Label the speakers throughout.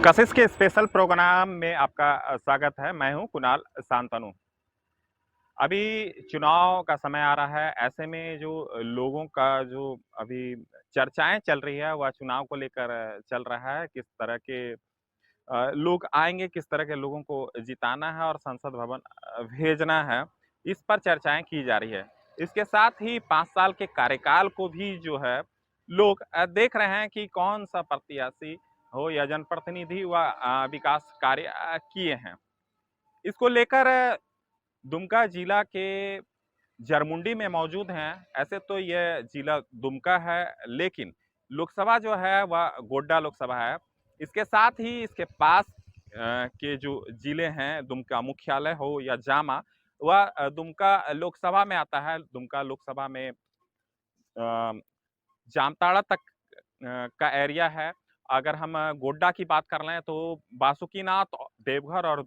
Speaker 1: कशिश के special programme में आपका स्वागत है। मैं हूं कुणाल शांतनु। अभी चुनाव का समय आ रहा है, ऐसे में जो लोगों का जो अभी चर्चाएं चल रही है वह चुनाव को लेकर चल रहा है। किस तरह के लोग आएंगे, किस तरह के लोगों को जिताना है और संसद भवन भेजना है, इस पर चर्चाएं की जा रही है। इसके साथ ही 5 साल के कार्यकाल को भी जो है लोग देख रहे हैं कि कौन सा प्रत्याशी हो या जनप्रतिनिधि व विकास कार्य किए हैं। इसको लेकर दुमका जिला के जरमुंडी में मौजूद हैं। ऐसे तो ये जिला दुमका है, लेकिन लोकसभा जो है वह गोड्डा लोकसभा है। इसके साथ ही इसके पास के जो जिले हैं, दुमका मुख्यालय हो या जामा, वह दुमका लोकसभा में आता है। दुमका लोकसभा में जामताड़ा तक का एरिया है। अगर हम गोड्डा की बात कर लें तो बासुकीनाथ, देवघर और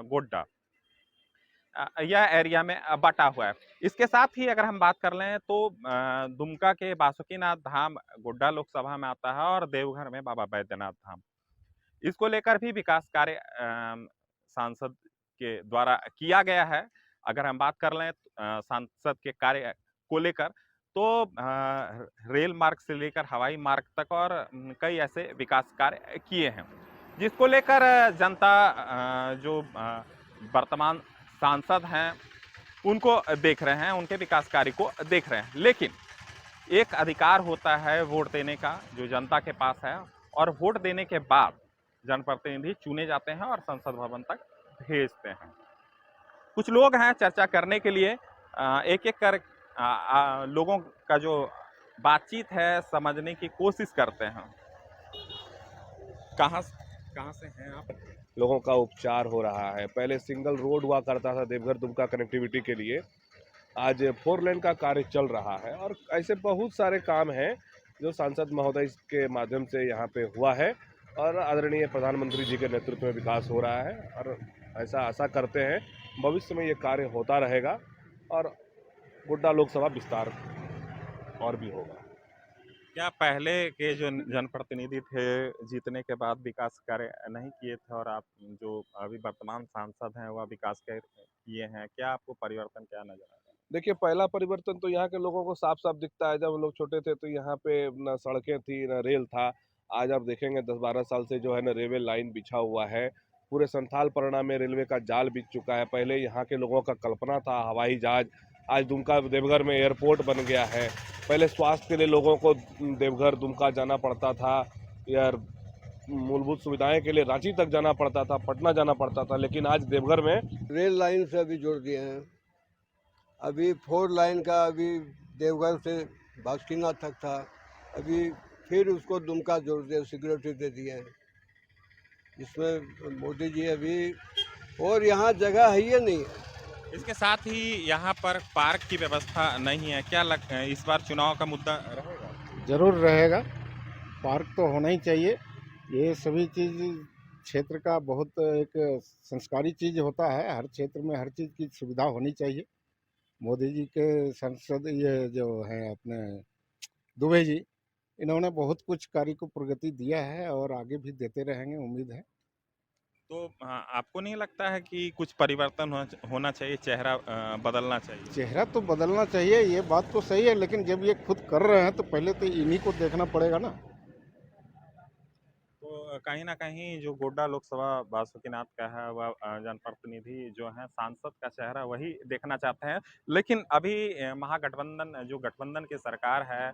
Speaker 1: गोड्डा यह एरिया में बटा हुआ है। इसके साथ ही अगर हम बात कर लें तो दुमका के बासुकीनाथ धाम गोड्डा लोकसभा में आता है और देवघर में बाबा बैद्यनाथ धाम। इसको लेकर भी विकास कार्य सांसद के द्वारा किया गया है। अगर हम बात कर लें सांसद के कार्य को लेकर तो रेल मार्ग से लेकर हवाई मार्ग तक और कई ऐसे विकास कार्य किए हैं, जिसको लेकर जनता जो वर्तमान सांसद हैं उनको देख रहे हैं, उनके विकास कार्य को देख रहे हैं। लेकिन एक अधिकार होता है वोट देने का जो जनता के पास है, और वोट देने के बाद जनप्रतिनिधि चुने जाते हैं और संसद भवन तक भेजते हैं। कुछ लोग हैं चर्चा करने के लिए, एक एक कर लोगों का जो बातचीत है समझने की कोशिश करते हैं। कहाँ कहाँ से हैं आप?
Speaker 2: लोगों का उपचार हो रहा है। पहले सिंगल रोड हुआ करता था देवघर दुमका कनेक्टिविटी के लिए, आज 4 लेन का कार्य चल रहा है और ऐसे बहुत सारे काम हैं जो सांसद महोदय के माध्यम से यहाँ पे हुआ है और आदरणीय प्रधानमंत्री जी के नेतृत्व में विकास हो रहा है और ऐसा आशा करते हैं भविष्य में ये कार्य होता रहेगा और गोड्डा लोकसभा विस्तार और भी होगा।
Speaker 1: क्या पहले के जो जनप्रतिनिधि थे जीतने के बाद विकास कार्य नहीं किए थे, और आप जो अभी वर्तमान सांसद हैं वह विकास कार्य किए हैं, क्या आपको परिवर्तन क्या नजर आ रहा है?
Speaker 2: देखिए, पहला परिवर्तन तो यहाँ के लोगों को साफ साफ दिखता है। जब हम लोग छोटे थे तो यहाँ पे न सड़कें थी न रेल था। आज आप देखेंगे 10-12 साल से जो है ना रेलवे लाइन बिछा हुआ है। पूरे संथाल परगना में रेलवे का जाल बिछ चुका है। पहले यहाँ के लोगों का कल्पना था हवाई जहाज, आज दुमका देवघर में एयरपोर्ट बन गया है। पहले स्वास्थ्य के लिए लोगों को देवघर दुमका जाना पड़ता था या मूलभूत सुविधाएं के लिए रांची तक जाना पड़ता था, पटना जाना पड़ता था, लेकिन आज देवघर में
Speaker 3: रेल लाइन से अभी जोड़ दिए हैं। अभी 4 लाइन का अभी देवघर से बासुकीनाथ तक था, अभी फिर उसको दुमका जोड़ दिया, सिक्योरिटी दे दिए हैं इसमें मोदी जी अभी। और यहाँ जगह है ही नहीं है।
Speaker 1: इसके साथ ही यहाँ पर पार्क की व्यवस्था नहीं है। क्या लगता है इस बार चुनाव का मुद्दा रहेगा?
Speaker 4: जरूर रहेगा। पार्क तो होना ही चाहिए। ये सभी चीज़ क्षेत्र का बहुत एक संस्कारी चीज़ होता है। हर क्षेत्र में हर चीज़ की सुविधा होनी चाहिए। मोदी जी के सांसद ये जो हैं अपने दुबे जी, इन्होंने बहुत कुछ कार्य को प्रगति दिया है और आगे भी देते रहेंगे, उम्मीद है।
Speaker 1: तो आपको नहीं लगता है कि कुछ परिवर्तन होना चाहिए, चेहरा बदलना चाहिए?
Speaker 4: चेहरा तो बदलना चाहिए, ये बात तो सही है, लेकिन जब ये खुद कर रहे हैं तो पहले तो इन्हीं को देखना पड़ेगा ना।
Speaker 1: तो कहीं ना कहीं जो गोड्डा लोकसभा बासुकीनाथ का है वह जनप्रतिनिधि जो है सांसद का चेहरा वही देखना चाहते हैं। लेकिन अभी महागठबंधन जो गठबंधन की सरकार है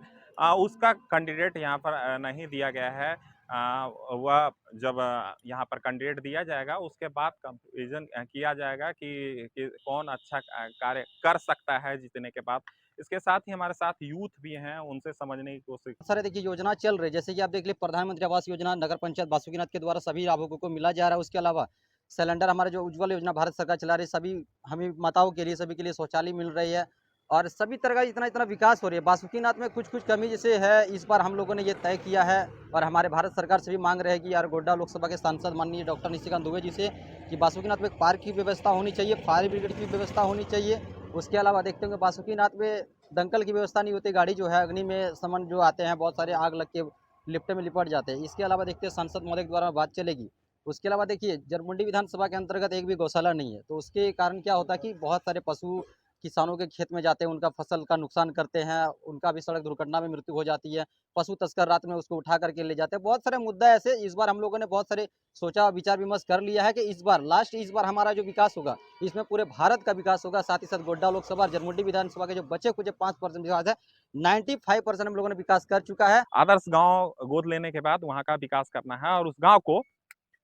Speaker 1: उसका कैंडिडेट यहाँ पर नहीं दिया गया है। वह जब यहाँ पर कैंडिडेट दिया जाएगा उसके बाद कंपेरिजन किया जाएगा कि कौन अच्छा कार्य कर सकता है जीतने के बाद। इसके साथ ही हमारे साथ यूथ भी हैं, उनसे समझने की कोशिश।
Speaker 5: सारे देखिए योजना चल रही है, जैसे कि आप देख लीजिए प्रधानमंत्री आवास योजना नगर पंचायत बासुकीनाथ के द्वारा सभी लाभुकों को मिला जा रहा है। उसके अलावा सिलेंडर हमारे जो उज्ज्वल योजना भारत सरकार चला रही है, सभी हमें माताओं के लिए सभी के लिए शौचालय मिल रही है और सभी तरह का इतना इतना विकास हो रही है। बासुकीनाथ में कुछ कुछ कमी जैसे है, इस बार हम लोगों ने ये तय किया है और हमारे भारत सरकार से भी मांग रहे हैं कि यार गोड्डा लोकसभा के सांसद माननीय डॉक्टर निशिकांत दुबे जी से कि बासुकीनाथ में एक पार्क की व्यवस्था होनी चाहिए, फायर ब्रिगेड की व्यवस्था होनी चाहिए। उसके अलावा देखते होंगे बासुकीनाथ में दंकल की व्यवस्था नहीं होती, गाड़ी जो है अग्नि में समन जो आते हैं बहुत सारे आग लग के लिफ्ट में लिपट जाते हैं। इसके अलावा देखते हैं सांसद महोदय के द्वारा बात चलेगी उसके अलावा देखिए जरमुंडी विधानसभा के अंतर्गत एक भी गौशाला नहीं है, तो उसके कारण क्या होता है कि बहुत सारे पशु किसानों के खेत में जाते हैं, उनका फसल का नुकसान करते हैं, उनका भी सड़क दुर्घटना में मृत्यु हो जाती है, पशु तस्कर रात में उसको उठा करके ले जाते हैं। बहुत सारे मुद्दा ऐसे इस बार हम लोगों ने बहुत सारे सोचा विचार विमर्श कर लिया है कि इस बार हमारा जो विकास होगा, इसमें पूरे भारत का विकास होगा। साथ ही साथ गोड्डा लोकसभा और जरमुंडी विधानसभा के जो बचे कुछ 5% विकास है, 95% हम लोगों ने विकास कर चुका है।
Speaker 1: आदर्श गांव गोद लेने के बाद वहां का विकास करना है और उस गांव को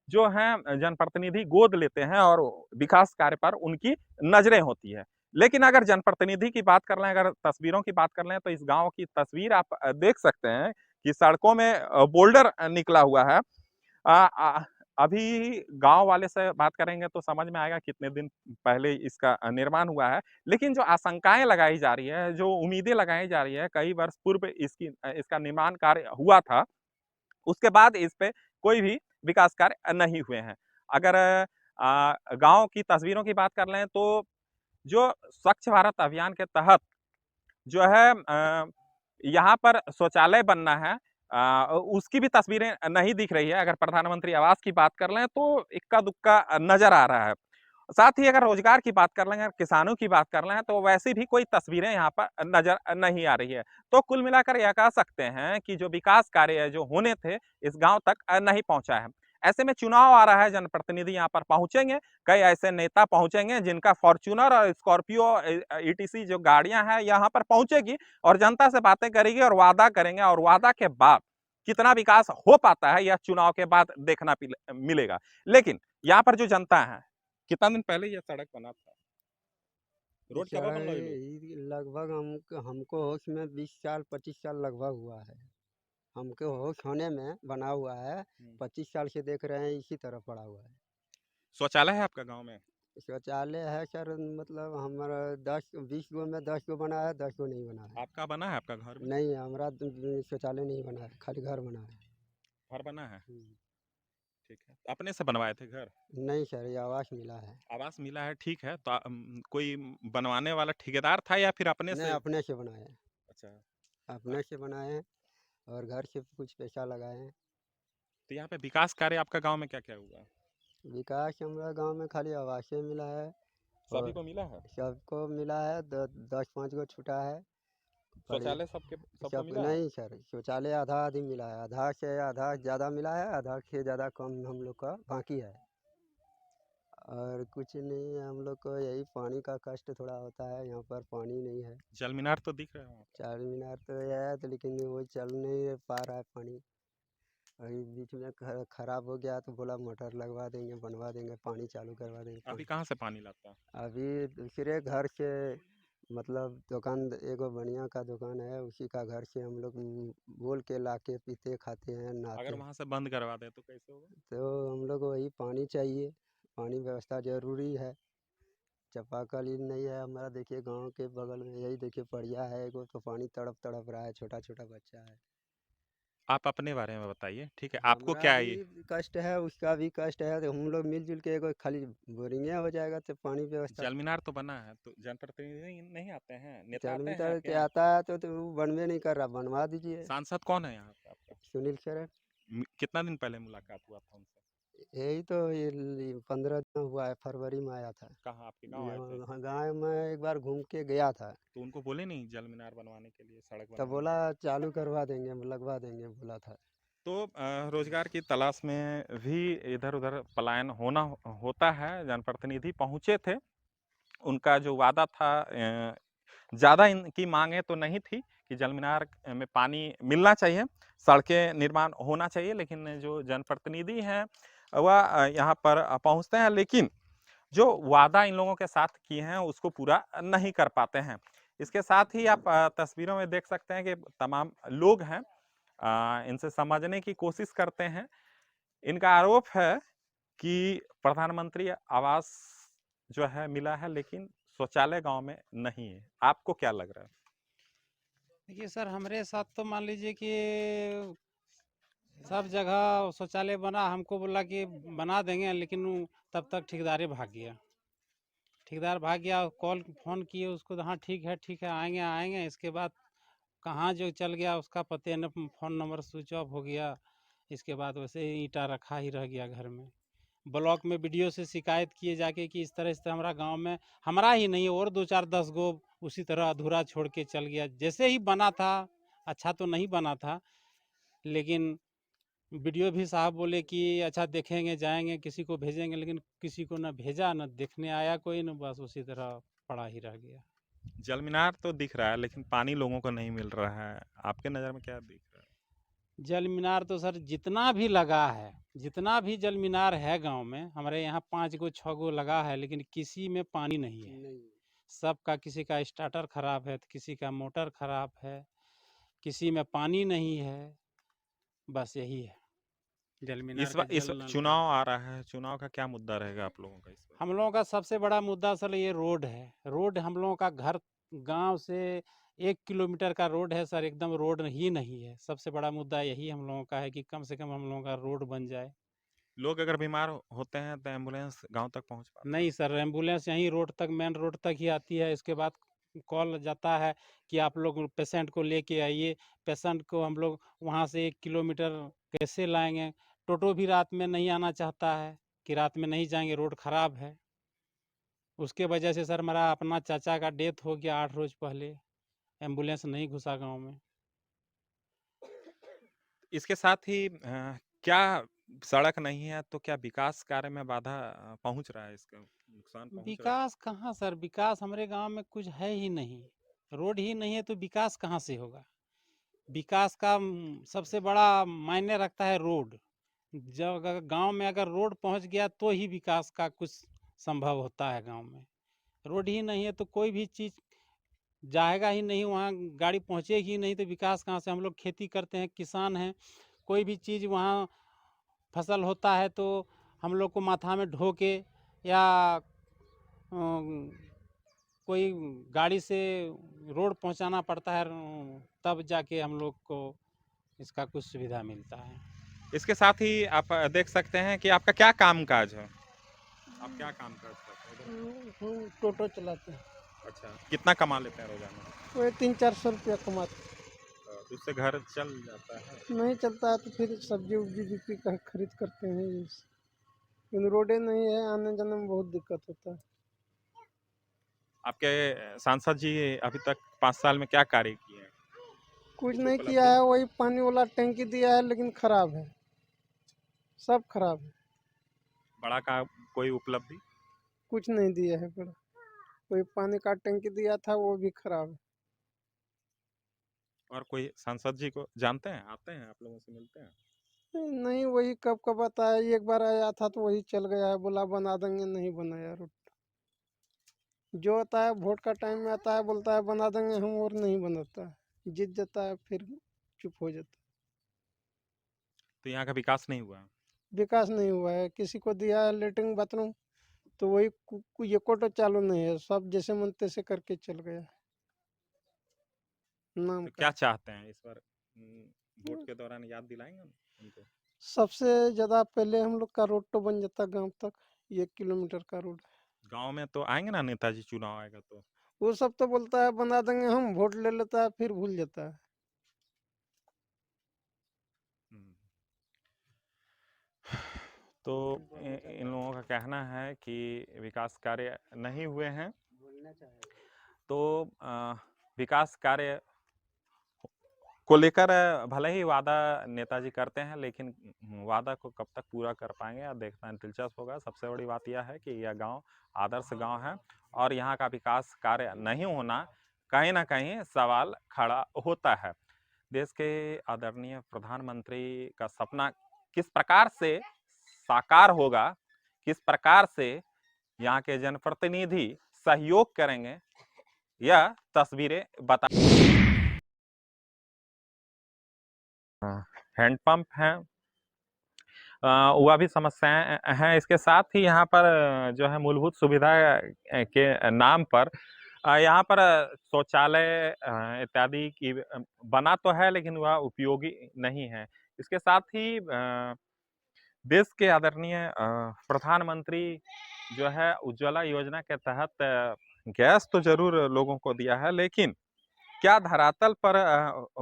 Speaker 1: जो है जनप्रतिनिधि गोद लेते हैं और विकास कार्य पर उनकी नजरें होती है। लेकिन अगर जनप्रतिनिधि की बात कर लें, अगर तस्वीरों की बात कर लें, तो इस गांव की तस्वीर आप देख सकते हैं कि सड़कों में बोल्डर निकला हुआ है। आ, आ, अभी गांव वाले से बात करेंगे तो समझ में आएगा कितने दिन पहले इसका निर्माण हुआ है। लेकिन जो आशंकाएं लगाई जा रही है, जो उम्मीदें लगाई जा रही है, कई वर्ष पूर्व इसका निर्माण कार्य हुआ था, उसके बाद इस पे कोई भी विकास कार्य नहीं हुए हैं। अगर गांव की तस्वीरों की बात कर लें तो जो स्वच्छ भारत अभियान के तहत जो है यहाँ पर शौचालय बनना है, उसकी भी तस्वीरें नहीं दिख रही है। अगर प्रधानमंत्री आवास की बात कर लें तो इक्का दुक्का नजर आ रहा है। साथ ही अगर रोजगार की बात कर लें, अगर किसानों की बात कर लें, तो वैसे भी कोई तस्वीरें यहाँ पर नजर नहीं आ रही है। तो कुल मिलाकर यह कह सकते हैं कि जो विकास कार्य जो होने थे इस गांव तक नहीं पहुंचा है। ऐसे में चुनाव आ रहा है, जनप्रतिनिधि यहाँ पर पहुंचेंगे, कई ऐसे नेता पहुंचेंगे जिनका फॉर्च्यूनर और स्कॉर्पियो ईटीसी जो गाड़ियां हैं यहाँ पर पहुंचेगी और जनता से बातें करेगी और वादा करेंगे, और वादा के बाद कितना विकास हो पाता है यह चुनाव के बाद देखना मिलेगा। लेकिन यहाँ पर जो जनता है, कितना दिन पहले यह सड़क बना था? रोड कब बन रही?
Speaker 3: लगभग हमको होश में 20 साल 25 साल लगभग हुआ है। हमको होश होने में बना हुआ है। 25 साल से देख रहे हैं इसी तरह पड़ा हुआ है।
Speaker 1: शौचालय है आपका गांव में?
Speaker 3: शौचालय है सर, मतलब हमारा 10-20 गो में 10 गो बना है, 10 गो नहीं बना है।
Speaker 1: आपका बना है आपका घर में?
Speaker 3: नहीं, हमारा शौचालय नहीं बना है, खाली घर बना है।
Speaker 1: घर बना है, ठीक है। अपने से बनवाए थे घर?
Speaker 3: नहीं सर, ये आवास मिला है।
Speaker 1: आवास मिला है, ठीक है। तो कोई बनवाने वाला ठेकेदार था या फिर अपने
Speaker 3: नहीं,
Speaker 1: से?
Speaker 3: अपने से बनाए हैं।
Speaker 1: अच्छा।
Speaker 3: अपने से बनाए हैं और घर से कुछ पैसा लगाए हैं।
Speaker 1: तो यहाँ पे विकास कार्य आपका गांव में क्या क्या हुआ?
Speaker 3: विकास हमारा गांव में खाली आवास ही मिला है
Speaker 1: सभी
Speaker 3: और
Speaker 1: को मिला है?
Speaker 3: सबको मिला है। 10-5 गो छूटा है।
Speaker 1: शौचालय सबको
Speaker 3: सब
Speaker 1: मिला है?
Speaker 3: नहीं सर, शौचालय आधा आधी मिला है, आधा से आधा ज़्यादा मिला है, आधा से ज़्यादा कम हम लोग का बाकी है। और कुछ नहीं है, हम लोग को यही पानी का कष्ट थोड़ा होता है, यहाँ पर पानी नहीं है।
Speaker 1: जल मीनार तो दिख रहा है वहाँ
Speaker 3: चार मीनार तो है तो, लेकिन वो चल नहीं पा रहा है पानी। अभी बीच में खराब हो गया तो बोला मोटर लगवा देंगे, बनवा देंगे, पानी चालू करवा देंगे।
Speaker 1: पे। अभी कहाँ से पानी लाता है?
Speaker 3: अभी दूसरे घर से, मतलब दुकान एगो बढ़िया का दुकान है, उसी का घर से हम लोग बोल के ला के पीते खाते हैं, नहाते
Speaker 1: अगर
Speaker 3: हैं।
Speaker 1: वहाँ से बंद करवा दे तो कैसे होगा?
Speaker 3: तो हम लोग को वही पानी चाहिए, पानी व्यवस्था ज़रूरी है। चापाकल ही नहीं है हमारा, देखिए गांव के बगल में यही देखिए पड़िया है एगो, तो पानी तड़प तड़प रहा है, छोटा छोटा बच्चा है।
Speaker 1: आप अपने बारे में बताइए, ठीक है। आपको
Speaker 3: हमारा
Speaker 1: क्या है
Speaker 3: भी
Speaker 1: ये?
Speaker 3: कष्ट है, उसका भी कष्ट है, तो हम लोग मिलजुल के एगो खाली बोरिंग हो जाएगा तो पानी व्यवस्था।
Speaker 1: जल मीनार तो बना है, तो जनप्रतिनिधि नहीं आते हैं, नेता
Speaker 3: चल
Speaker 1: आते हैं
Speaker 3: मीटर
Speaker 1: आपके
Speaker 3: के
Speaker 1: यहाँ?
Speaker 3: आता है तो वो बनवे नहीं कर रहा, बनवा दीजिए।
Speaker 1: सांसद कौन है यहाँ पे आपका?
Speaker 3: सुनील सर।
Speaker 1: कितना दिन पहले मुलाकात हुआ था उनसे?
Speaker 3: यही तो ये 15 दिन हुआ है, फरवरी में आया था।
Speaker 1: कहाँ आपके गाँव आए थे?
Speaker 3: यहाँ गाँव में एक बार घूम के गया था।
Speaker 1: तो उनको बोले नहीं जल मीनार बनवाने के लिए, सड़क
Speaker 3: तब
Speaker 1: बनवाने?
Speaker 3: बोला चालू करवा देंगे, लगवा देंगे बोला था।
Speaker 1: तो रोजगार की तलाश में भी इधर उधर पलायन होता है। जनप्रतिनिधि पहुंचे थे, उनका जो वादा था, ज़्यादा इनकी मांगे तो नहीं थी कि जल मीनार में पानी मिलना चाहिए, सड़कें निर्माण होना चाहिए, लेकिन जो जनप्रतिनिधि हैं वह यहाँ पर पहुँचते हैं, लेकिन जो वादा इन लोगों के साथ किए हैं उसको पूरा नहीं कर पाते हैं। इसके साथ ही आप तस्वीरों में देख सकते हैं कि तमाम लोग हैं, इनसे समझने की कोशिश करते हैं। इनका आरोप है कि प्रधानमंत्री आवास जो है मिला है, लेकिन शौचालय गांव में नहीं है। आपको क्या लग रहा है?
Speaker 6: देखिए सर, हमारे साथ तो मान लीजिए कि सब जगह शौचालय बना, हमको बोला कि बना देंगे, लेकिन तब तक ठेकेदार भाग गया। ठेकेदार भाग गया, कॉल फ़ोन किए उसको, हाँ ठीक है आएंगे आएंगे। इसके बाद कहाँ जो चल गया उसका पते न, फ़ोन नंबर स्विच ऑफ हो गया। इसके बाद वैसे ही ईंटा रखा ही रह गया घर में। ब्लॉक में बीडीओ से शिकायत किए जाके कि इस तरह हमारा गांव में, हमारा ही नहीं और 2 4 10 गो उसी तरह अधूरा छोड़ के चल गया। जैसे ही बना था, अच्छा तो नहीं बना था, लेकिन बीडीओ भी साहब बोले कि अच्छा देखेंगे, जाएंगे, किसी को भेजेंगे, लेकिन किसी को न भेजा, न देखने आया कोई, न बस उसी तरह पड़ा ही रह गया।
Speaker 1: जल मीनार तो दिख रहा है लेकिन पानी लोगों को नहीं मिल रहा है। आपके नज़र में क्या दिख रहा है?
Speaker 6: जल मीनार तो सर जितना भी लगा है, जितना भी जल मीनार है गांव में, हमारे यहाँ 5 गो 6 गो लगा है, लेकिन किसी में पानी नहीं है।
Speaker 3: नहीं
Speaker 6: सबका, किसी का स्टार्टर खराब है तो किसी का मोटर खराब है, किसी में पानी नहीं है, बस यही है जल मीनार
Speaker 1: इस
Speaker 6: के
Speaker 1: बार इस
Speaker 6: जल नल का।
Speaker 1: चुनाव आ रहा है, चुनाव का क्या मुद्दा रहेगा आप लोगों का इस बार?
Speaker 6: हम लोगों का सबसे बड़ा मुद्दा सर ये रोड है। रोड हम लोगों का घर गांव से 1 किलोमीटर का रोड है सर, एकदम रोड ही नहीं है। सबसे बड़ा मुद्दा यही हम लोगों का है कि कम से कम हम लोगों का रोड बन जाए।
Speaker 1: लोग अगर बीमार होते हैं तो एम्बुलेंस गांव तक पहुंच पाता है?
Speaker 6: नहीं सर, एम्बुलेंस यहीं रोड तक, मेन रोड तक ही आती है। इसके बाद कॉल जाता है कि आप लोग पेशेंट को लेके आइए। पेशेंट को हम लोग वहाँ से 1 किलोमीटर कैसे लाएंगे? टोटो भी रात में नहीं आना चाहता है कि रात में नहीं जाएंगे, रोड खराब है। उसके वजह से सर मेरा अपना चाचा का डेथ हो गया 8 रोज पहले, एम्बुलेंस नहीं घुसा गांव में।
Speaker 1: इसके साथ ही क्या सड़क नहीं है तो क्या विकास कार्य में बाधा पहुंच रहा है, इसका नुकसान पहुंच रहा है?
Speaker 6: विकास कहाँ सर, विकास हमारे गांव में कुछ है ही नहीं। रोड ही नहीं है तो विकास कहाँ से होगा? विकास का सबसे बड़ा मायने रखता है रोड। जब अगर गांव में अगर रोड पहुंच गया तो ही विकास का कुछ संभव होता है गांव में। रोड ही नहीं है तो कोई भी चीज़ जाएगा ही नहीं, वहाँ गाड़ी पहुँचेगी ही नहीं तो विकास कहाँ से? हम लोग खेती करते हैं, किसान हैं, कोई भी चीज़ वहाँ फसल होता है तो हम लोग को माथा में ढो के या कोई गाड़ी से रोड पहुँचाना पड़ता है, तब जाके हम लोग को इसका कुछ सुविधा मिलता है।
Speaker 1: इसके साथ ही आप देख सकते हैं कि आपका क्या कामकाज है? आप क्या कामकाज करते हैं?
Speaker 7: हम टोटो चलाते हैं।
Speaker 1: अच्छा, कितना कमा लेते हैं रोजाना?
Speaker 7: वही 300-400 रुपया कमाते
Speaker 1: तो उससे घर चल जाता है?
Speaker 7: हैं। नहीं चलता है तो फिर सब्जी उब्जी बिक्री कर खरीद करते हैं लेकिन रोडे नहीं है, आने जाने में बहुत दिक्कत होता है।
Speaker 1: आपके सांसद जी अभी तक 5 साल में क्या कार्य किए हैं?
Speaker 7: कुछ
Speaker 1: कुछ
Speaker 7: नहीं
Speaker 1: उपलब्धि?
Speaker 7: किया है, वही पानी वाला टंकी दिया है लेकिन खराब है, सब खराब है,
Speaker 1: बड़ा का कोई उपलब्धि?
Speaker 7: कुछ नहीं दिया है बड़ा। वही पानी का टंकी दिया था वो भी खराब है।
Speaker 1: और कोई सांसद जी को जानते हैं, आते हैं आप लोगों से मिलते हैं?
Speaker 7: नहीं, वही कब कब आता है, एक बार आया था तो वही चल गया है, बोला बना देंगे, नहीं बनाया रोड। जो आता है वोट का टाइम में आता है, बोलता है बना देंगे हम, और नहीं बनाता है। जीत जाता है फिर चुप हो जाता है।
Speaker 1: तो यहाँ का विकास नहीं हुआ?
Speaker 7: विकास नहीं हुआ है, किसी को दिया है लेटरिन बाथरूम तो वही ये कोटो चालू नहीं है, सब जैसे मन तैसे करके चल गया नाम
Speaker 1: तो
Speaker 7: का।
Speaker 1: क्या चाहते हैं इस बार वोट के दौरान याद दिलाएंगे उनको?
Speaker 7: सबसे ज्यादा पहले हम लोग का रोड तो बन जाता गांव तक, 1 किलोमीटर का रोड।
Speaker 1: गांव में तो आएंगे ना, नेताजी चुनाव आएगा तो?
Speaker 7: वो सब तो बोलता है बना देंगे हम, वोट ले लेता है फिर भूल जाता है।
Speaker 1: हम्म। तो इन लोगों का कहना है कि विकास कार्य नहीं हुए हैं। तो विकास कार्य को लेकर भले ही वादा नेताजी करते हैं, लेकिन वादा को कब तक पूरा कर पाएंगे यह देखना दिलचस्प होगा। सबसे बड़ी बात यह है कि यह गांव आदर्श गांव है और यहाँ का विकास कार्य नहीं होना कहीं ना कहीं सवाल खड़ा होता है। देश के आदरणीय प्रधानमंत्री का सपना किस प्रकार से साकार होगा, किस प्रकार से यहाँ के जनप्रतिनिधि सहयोग करेंगे, यह तस्वीरें बता। हैंडपंप हैं, वह भी समस्याएं हैं। इसके साथ ही यहाँ पर जो है मूलभूत सुविधा के नाम पर यहाँ पर शौचालय इत्यादि की बना तो है लेकिन वह उपयोगी नहीं है। इसके साथ ही देश के आदरणीय प्रधानमंत्री जो है उज्ज्वला योजना के तहत गैस तो जरूर लोगों को दिया है, लेकिन क्या धरातल पर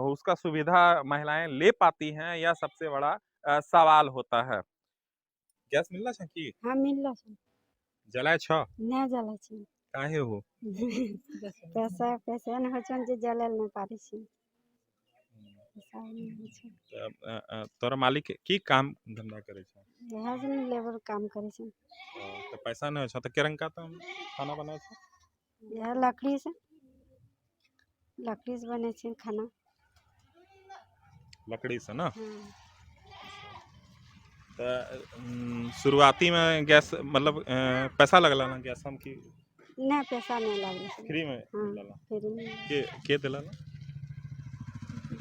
Speaker 1: उसका सुविधा महिलाएं ले पाती हैं, यह सबसे बड़ा सवाल होता है। गैस मिलला छ की
Speaker 8: हाँ मिलल छै
Speaker 1: जलाय छ
Speaker 8: नहीं जलै छै
Speaker 1: काहे हो
Speaker 8: पैसा नहीं होइ छै जे जलै नहीं पारै छी पैसा नहीं होइ छै
Speaker 1: तोरा मालिक की काम धंधा करे छ
Speaker 8: इएह से लेबर काम करे छै
Speaker 1: तो पैसा नहीं छ तो केरंका तो खाना बनाए छ
Speaker 8: इएह लकड़ी से बने छै खाना
Speaker 1: लकड़ी से ना
Speaker 8: हाँ
Speaker 1: तो शुरुआती में गैस मतलब पैसा लगला ना गैस हम की
Speaker 8: नहीं पैसा नहीं लगे छै
Speaker 1: फ्री में
Speaker 8: हाँ
Speaker 1: मिलला
Speaker 8: फ्री में
Speaker 1: के दिला
Speaker 8: देला छै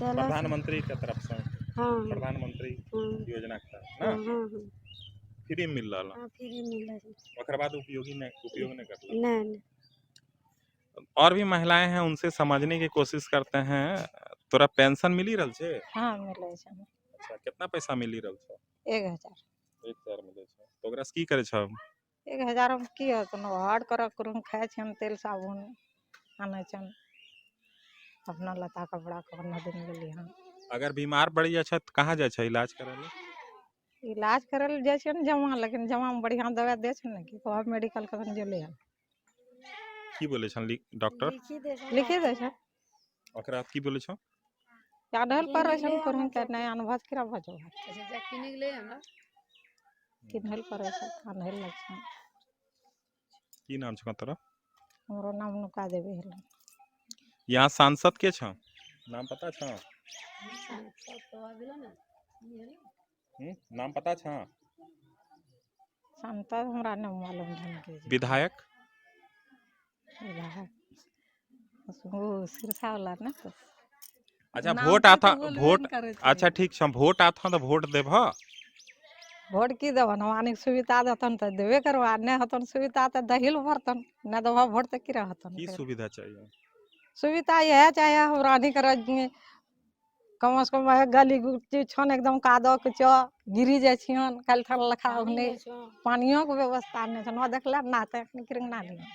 Speaker 1: प्रधानमंत्री के तरफ से
Speaker 8: हाँ
Speaker 1: प्रधानमंत्री
Speaker 8: हाँ
Speaker 1: योजना का
Speaker 8: हाँ
Speaker 1: ना
Speaker 8: हाँ हाँ
Speaker 1: फ्री में मिलला
Speaker 8: हाँ फ्री मिल छै
Speaker 1: ओकर बाद उपयोग नहीं करला
Speaker 8: नहीं
Speaker 1: और भी महिलाएं हैं उनसे समझने की कोशिश करते हैं तोरा पेंशन मिली रहल छे
Speaker 9: हाँ मिलै छै
Speaker 1: अच्छा कितना पैसा मिली रहल छे
Speaker 9: 1000
Speaker 1: 1000 मिले छे तो ओकरा से की करे छ
Speaker 9: 1000 में की होत न हार्ड कर करूँ खाए छन तेल साबुन आने छन अपना लता कपड़ा कपड़ा दिन गेली हम
Speaker 1: अगर बीमार पड़ जाए छे तो कहाँ जाए छे इलाज करे ले
Speaker 9: इलाज करल जाइ छै न जमा लेकिन जमा में बढ़िया दवाई दे छै न कि कहब मेडिकल कखन गेले हन
Speaker 1: की बोले छन डॉक्टर
Speaker 9: लिखि दे छै
Speaker 1: ओकरा बाद की बोले छ
Speaker 9: आधल पर छै करूँ के नहीं अनुभव किरा भजो किनहल पर छै अनहल लग छै
Speaker 1: की नाम छ तोरा
Speaker 9: हमरो नाम नुका देबे हल
Speaker 1: यहाँ सांसद के छ नाम पता छ नाम पता छ
Speaker 9: संता हमरा नहीं मालूम ढंग के
Speaker 1: विधायक
Speaker 9: वो सिरसा वाला ना तो
Speaker 1: अच्छा
Speaker 9: नाम
Speaker 1: वोट
Speaker 9: तो
Speaker 1: आता
Speaker 9: बोलबे
Speaker 1: वोट
Speaker 9: नहीं करे छै।
Speaker 1: अच्छा ठीक छ वोट आता तो वोट देभ
Speaker 9: वोट की देवन वानी सुविधा देतन तो देवे करवा नहीं हतन सुविधा तो दहिल भरतन न देवा वोट तो की रहतन
Speaker 1: की
Speaker 9: फिर।
Speaker 1: सुविधा चाहिए
Speaker 9: सुविधा यह चाहे रानी कर कम से कम वह गली गुच्ची छन एकदम कादो कुचो गिरी जाय छियन कल थल लखा होने पानियों के व्यवस्था नहीं छन देखला ना ते किरंग ना लियो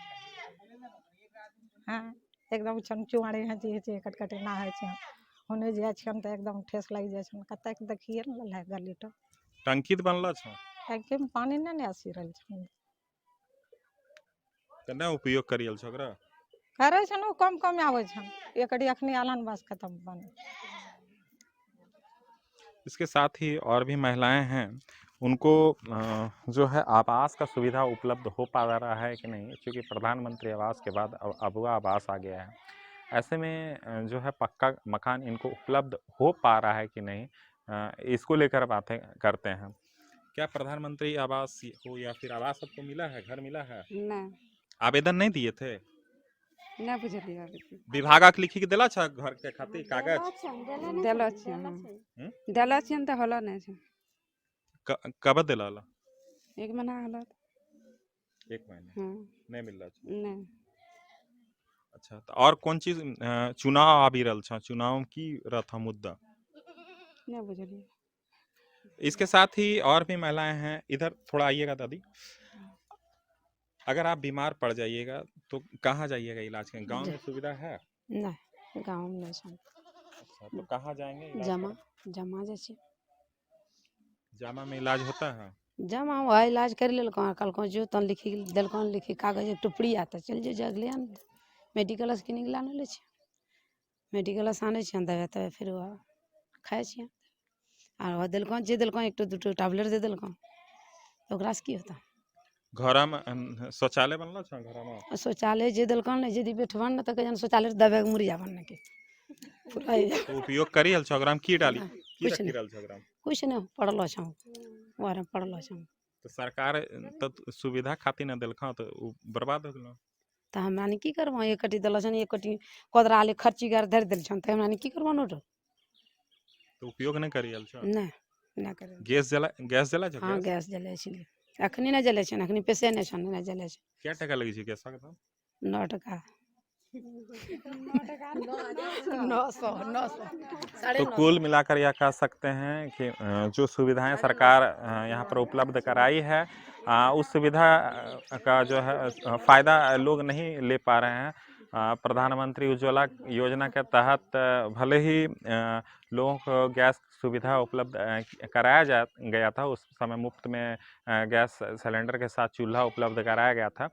Speaker 9: हां एकदम छन चुआड़ी है जे कटकटे ना है छै होने जाय छियन तो एकदम ठेस लग जाय छन कते के देखिए न है गली तो
Speaker 1: टंकी बनला छ
Speaker 9: टंकी में पानी नहीं आसी रहल छन
Speaker 1: केना उपयोग करियल छ ओकरा
Speaker 9: करे छन उ कम कम आवे छन एकड़ी अखनी आलन बस खत्म बन
Speaker 1: इसके साथ ही और भी महिलाएं हैं उनको जो है आवास का सुविधा उपलब्ध हो पा रहा है कि नहीं क्योंकि प्रधानमंत्री आवास के बाद अब अबुआ आवास आ गया है ऐसे में जो है पक्का मकान इनको उपलब्ध हो पा रहा है कि नहीं इसको लेकर बातें करते हैं क्या प्रधानमंत्री आवास हो या फिर आवास सबको मिला है घर मिला है
Speaker 8: नहीं
Speaker 1: आवेदन नहीं दिए थे
Speaker 8: नहीं बुझलिए
Speaker 1: विभागक लिखी के दिला छ घर के खातिर कागज
Speaker 8: देलो छियन देलो छियन तो हलो नहीं छै
Speaker 1: कब दिला
Speaker 8: एक महीना हलो
Speaker 1: 1 महीने
Speaker 8: हाँ
Speaker 1: नहीं मिल रहा छ
Speaker 8: नहीं
Speaker 1: अच्छा तो और कौन चीज चुनाव आबि रहल छ चुनाव की रहता मुद्दा
Speaker 8: नहीं बुझलिए
Speaker 1: इसके साथ ही और भी महिलाएं हैं इधर थोड़ा आइएगा दादी अगर आप बीमार पड़ जाइएगा तो कहाँ जाइएगा इलाज के गांव में सुविधा है
Speaker 8: नहीं गाँव में नहीं छै
Speaker 1: अच्छा तो कहाँ जाएंगे इलाज
Speaker 8: जमा
Speaker 1: कराने?
Speaker 8: जमा जाइ छै
Speaker 1: जामा में इलाज होता है
Speaker 8: जमा वह इलाज कर लेलको कहलको जो तन लिखी देलको लिखी कागज टुपड़ी आता चल जे जगले मेडिकल से किन लाने ले छै मेडिकल से आने छियन दवाई तब फिर खाए छियन आर वह देलको जे देलको एक दो टैबलेट दे देलको तो ओकरा से की होता
Speaker 1: घर में शौचालय बनल छ घर में
Speaker 8: शौचालय जे देलको ने यदि बैठबन न तो कहन शौचालय दबे के मुरिया बनने के पूरा
Speaker 1: तो उपयोग करियल छ ओकरा में की डाली
Speaker 8: ना,
Speaker 1: की
Speaker 8: कुछ
Speaker 1: रखी
Speaker 8: नहीं।
Speaker 1: रहल छ ओकरा में
Speaker 8: कुछ नहीं पढ़लो छौ ओरे पढ़लो छौ
Speaker 1: तो सरकार तो सुविधा खातिर न देलखा तो उ बर्बाद हो गेल
Speaker 8: तो हमरा ने की करबो एक कटी देलो छन एक कटी कोदरा ले खर्ची कर धर देल छन तो हमरा ने की करबो न
Speaker 1: तो उपयोग नहीं करियल छ
Speaker 8: नहीं ना करे
Speaker 1: गैस जला छ
Speaker 8: हाँ गैस जले छै अखनी नहीं जले छन अखनी पैसे नहीं छन नहीं जले छै
Speaker 1: क्या टका लगी छ गैस का
Speaker 8: 9 टका 900
Speaker 1: तो कुल मिलाकर यह कह सकते हैं कि जो सुविधाएं सरकार यहाँ पर उपलब्ध कराई है उस सुविधा का जो है फ़ायदा लोग नहीं ले पा रहे हैं प्रधानमंत्री उज्ज्वला योजना के तहत भले ही लोगों को गैस सुविधा उपलब्ध कराया गया था, उस समय मुफ्त में गैस सिलेंडर के साथ चूल्हा उपलब्ध कराया गया था,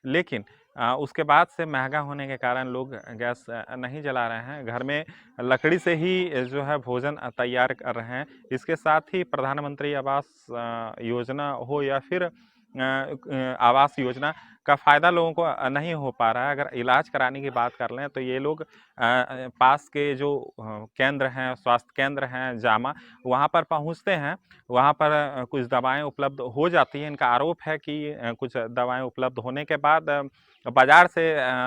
Speaker 1: लेकिन उसके बाद से महंगा होने के कारण लोग गैस नहीं जला रहे हैं, घर में लकड़ी से ही जो है भोजन तैयार कर रहे हैं। इसके साथ ही प्रधानमंत्री आवास योजना हो या फिर आवास योजना का फ़ायदा लोगों को नहीं हो पा रहा है। अगर इलाज कराने की बात कर लें तो ये लोग पास के जो केंद्र हैं, स्वास्थ्य केंद्र हैं, जामा, वहाँ पर पहुँचते हैं, वहाँ पर कुछ दवाएं उपलब्ध हो जाती हैं। इनका आरोप है कि कुछ दवाएं उपलब्ध होने के बाद बाज़ार से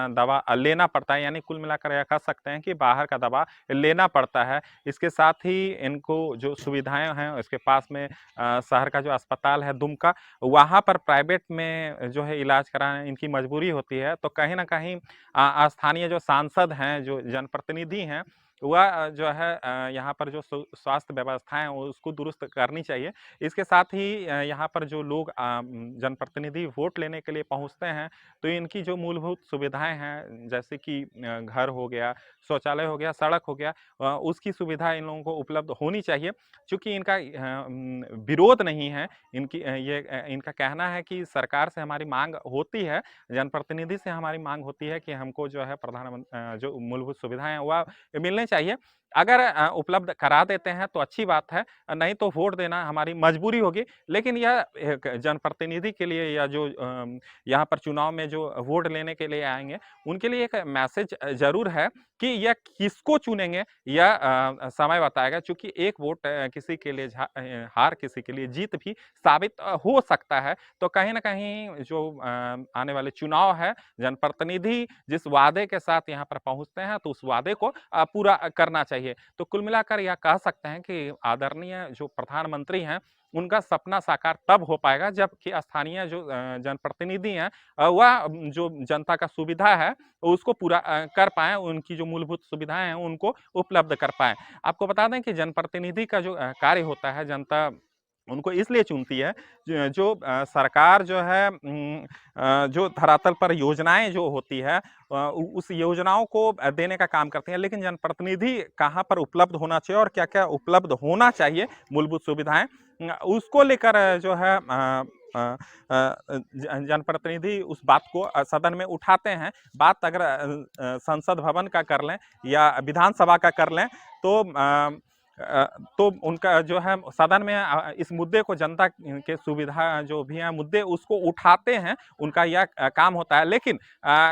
Speaker 1: दवा लेना पड़ता है, यानी कुल मिलाकर यह कह सकते हैं कि बाहर का दवा लेना पड़ता है। इसके साथ ही इनको जो सुविधाएं हैं, इसके पास में शहर का जो अस्पताल है दुमका, वहाँ पर प्राइवेट में जो है इलाज कराना इनकी मजबूरी होती है। तो कहीं न कहीं स्थानीय जो सांसद हैं, जो जनप्रतिनिधि हैं, वह जो है यहाँ पर जो स्वास्थ्य व्यवस्थाएं हैं उसको दुरुस्त करनी चाहिए। इसके साथ ही यहाँ पर जो लोग जनप्रतिनिधि वोट लेने के लिए पहुँचते हैं, तो इनकी जो मूलभूत सुविधाएं हैं, जैसे कि घर हो गया, शौचालय हो गया, सड़क हो गया, उसकी सुविधा इन लोगों को उपलब्ध होनी चाहिए। चूँकि इनका विरोध नहीं है, इनका कहना है कि सरकार से हमारी मांग होती है, जनप्रतिनिधि से हमारी मांग होती है कि हमको जो है जो मूलभूत सुविधाएं हैं वह मिलने चाहिए। अगर उपलब्ध करा देते हैं तो अच्छी बात है, नहीं तो वोट देना हमारी मजबूरी होगी। लेकिन यह एक जनप्रतिनिधि के लिए या जो यहाँ पर चुनाव में जो वोट लेने के लिए आएंगे, उनके लिए एक मैसेज ज़रूर है कि यह किसको चुनेंगे यह समय बताएगा। चूँकि एक वोट किसी के लिए हार, किसी के लिए जीत भी साबित हो सकता है। तो कहीं न कहीं जो आने वाले चुनाव है, जनप्रतिनिधि जिस वादे के साथ यहाँ पर पहुँचते हैं, तो उस वादे को पूरा करना चाहिए। तो कुल मिलाकर यह कह सकते हैं कि आदरणीय जो प्रधानमंत्री हैं, उनका सपना साकार तब हो पाएगा जबकि स्थानीय जो जनप्रतिनिधि हैं, वह जो जनता का सुविधा है उसको पूरा कर पाएँ, उनकी जो मूलभूत सुविधाएं हैं उनको उपलब्ध कर पाएँ। आपको बता दें कि जनप्रतिनिधि का जो कार्य होता है, जनता उनको इसलिए चुनती है जो सरकार जो है जो धरातल पर योजनाएं जो होती है उस योजनाओं को देने का काम करते हैं। लेकिन जनप्रतिनिधि कहाँ पर उपलब्ध होना चाहिए और क्या-क्या उपलब्ध होना चाहिए मूलभूत सुविधाएं, उसको लेकर जो है जनप्रतिनिधि उस बात को सदन में उठाते हैं। बात अगर संसद भवन का कर लें या विधानसभा का कर लें तो उनका जो है सदन में इस मुद्दे को, जनता के सुविधा जो भी हैं मुद्दे, उसको उठाते हैं, उनका यह काम होता है। लेकिन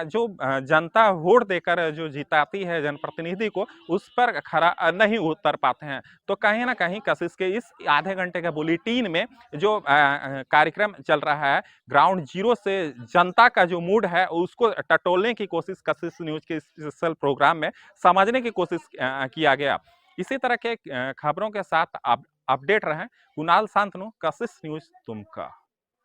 Speaker 1: जो जनता वोट देकर जो जिताती है जनप्रतिनिधि को, उस पर खरा नहीं उतर पाते हैं। तो कहीं न कहीं कशिश के इस आधे घंटे के बुलेटिन में जो कार्यक्रम चल रहा है, ग्राउंड जीरो से जनता का जो मूड है उसको टटोलने की कोशिश कशिश न्यूज़ के इस स्पेशल प्रोग्राम में समझने की कोशिश किया गया। इसी तरह के खबरों के साथ आप अपडेट रहें। कुणाल शांतनु, कशिश न्यूज़ दुमका।